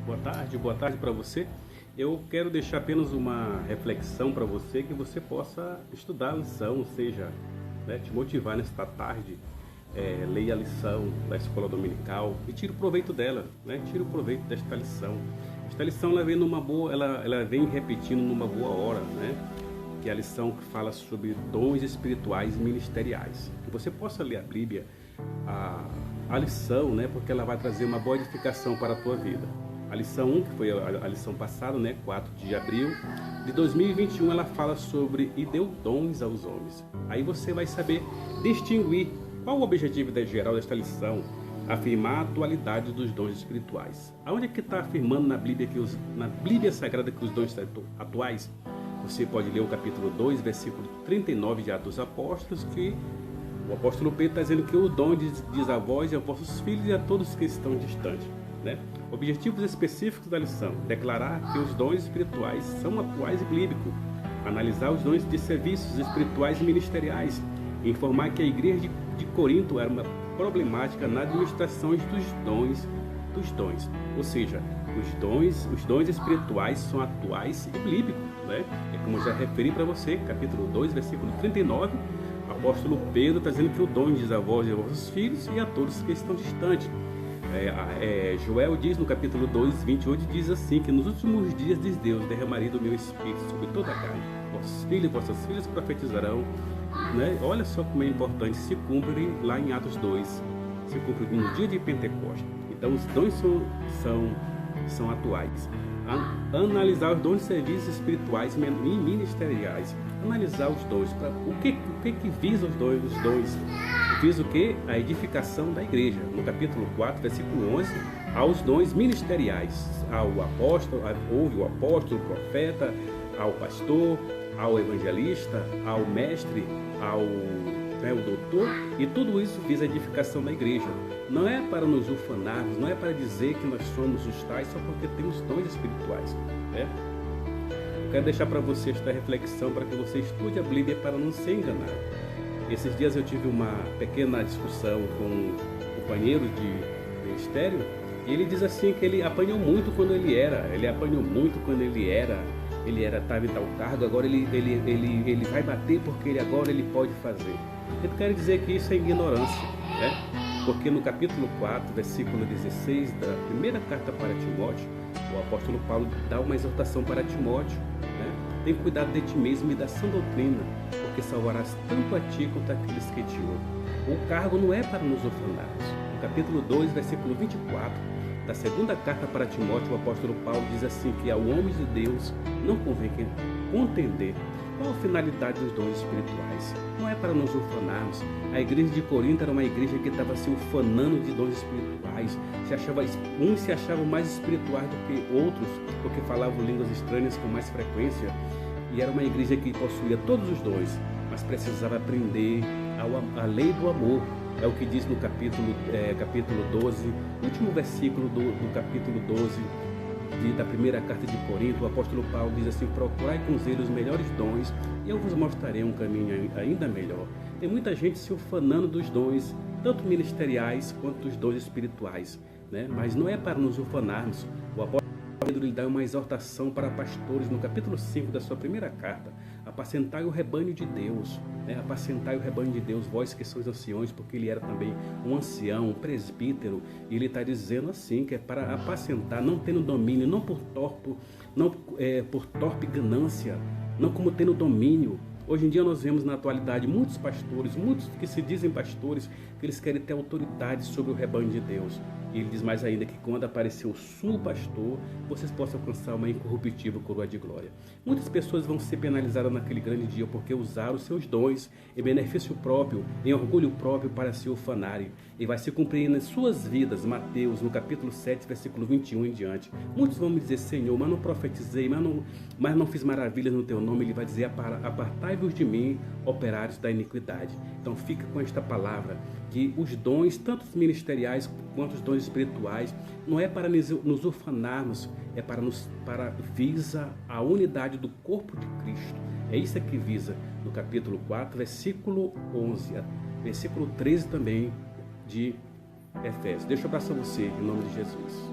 boa tarde para você. Eu quero deixar apenas uma reflexão para você, que você possa estudar a lição, ou seja, te motivar nesta tarde. Leia a lição da escola dominical e tire o proveito dela, tire o proveito desta lição. Esta lição ela vem ela vem repetindo numa boa hora, que é a lição que fala sobre dons espirituais e ministeriais. Que você possa ler a Bíblia, a lição, porque ela vai trazer uma boa edificação para a tua vida. A lição 1, que foi a lição passada, 4 de abril de 2021, ela fala sobre e deu dons aos homens. Aí você vai saber distinguir qual o objetivo geral desta lição: afirmar a atualidade dos dons espirituais. Aonde é que está afirmando na Bíblia Sagrada que os dons são atuais? Você pode ler o capítulo 2, versículo 39 de Atos dos Apóstolos, que o apóstolo Pedro está dizendo que o dom diz a vós e a vossos filhos e a todos que estão distantes. Objetivos específicos da lição: declarar que os dons espirituais são atuais e bíblicos, analisar os dons de serviços espirituais e ministeriais, informar que a igreja de Corinto era uma problemática na administração dos dons. Ou seja, os dons espirituais são atuais e bíblicos. É como eu já referi para você, capítulo 2, versículo 39, o apóstolo Pedro está dizendo que o dom diz a vós e a vossos filhos e a todos que estão distantes. Joel diz no capítulo 2, 28, diz assim, que nos últimos dias, diz Deus, derramarei do meu espírito sobre toda a carne. Vossos filhos e vossas filhas profetizarão. Olha só como é importante, se cumpre lá em Atos 2, se cumpre no dia de Pentecostes. Então os dons são atuais. Analisar os dons de serviços espirituais e ministeriais. Analisar os dons. O que visa os dons? Visa o que? A edificação da igreja. No capítulo 4, versículo 11, aos dons ministeriais. Houve o apóstolo, o profeta, ao pastor, ao evangelista, ao mestre, ao doutor, e tudo isso visa a edificação da igreja. Não é para nos ufanarmos, não é para dizer que nós somos os tais só porque temos dons espirituais. Eu quero deixar para você esta reflexão para que você estude a Bíblia para não se enganar. Esses dias eu tive uma pequena discussão com um companheiro de ministério, e ele diz assim que ele apanhou muito quando ele estava em tal cargo, agora ele vai bater porque agora ele pode fazer. Eu quero dizer que isso é ignorância, porque no capítulo 4, versículo 16 da primeira carta para Timóteo, o apóstolo Paulo dá uma exortação para Timóteo: tem cuidado de ti mesmo e da sã doutrina, porque salvarás tanto a ti quanto aqueles que te ouvem. O cargo não é para nos ufanarmos. No capítulo 2, versículo 24 da segunda carta para Timóteo, o apóstolo Paulo diz assim, que ao homem de Deus não convém contender. Qual a finalidade dos dons espirituais? Não é para nos ufanarmos. A igreja de Corinto era uma igreja que estava se ufanando de dons espirituais. Uns se achavam mais espirituais do que outros, porque falavam línguas estranhas com mais frequência. E era uma igreja que possuía todos os dons, mas precisava aprender a lei do amor. É o que diz no capítulo 12, último versículo do capítulo 12 da primeira carta de Corinto. O apóstolo Paulo diz assim: procurai com zelo os melhores dons e eu vos mostrarei um caminho ainda melhor. Tem muita gente se ufanando dos dons, tanto ministeriais quanto dos dons espirituais, mas não é para nos ufanarmos. O apóstolo Pedro lhe dá uma exortação para pastores no capítulo 5 da sua primeira carta: apacentai o rebanho de Deus, apacentai o rebanho de Deus, vós que sois anciões, porque ele era também um ancião, um presbítero, e ele está dizendo assim, que é para apacentar, não tendo domínio, não por torpe ganância, não como tendo domínio. Hoje em dia nós vemos na atualidade muitos pastores, muitos que se dizem pastores, que eles querem ter autoridade sobre o rebanho de Deus. E ele diz mais ainda que quando aparecer o sumo pastor, vocês possam alcançar uma incorruptível coroa de glória. Muitas pessoas vão ser penalizadas naquele grande dia porque usaram os seus dons em benefício próprio, em orgulho próprio, para se ufanarem. E vai se cumprir nas suas vidas, Mateus, no capítulo 7, versículo 21 em diante. Muitos vão me dizer: Senhor, mas não profetizei, mas não fiz maravilhas no teu nome. Ele vai dizer: apartai-vos de mim, operários da iniquidade. Então fica com esta palavra, que os dons, tanto os ministeriais quanto os dons espirituais, não é para nos ufanarmos, é para visa a unidade do corpo de Cristo. É isso que visa no capítulo 4, versículo 11, versículo 13 também de Efésios. Deixa eu abraçar você em nome de Jesus.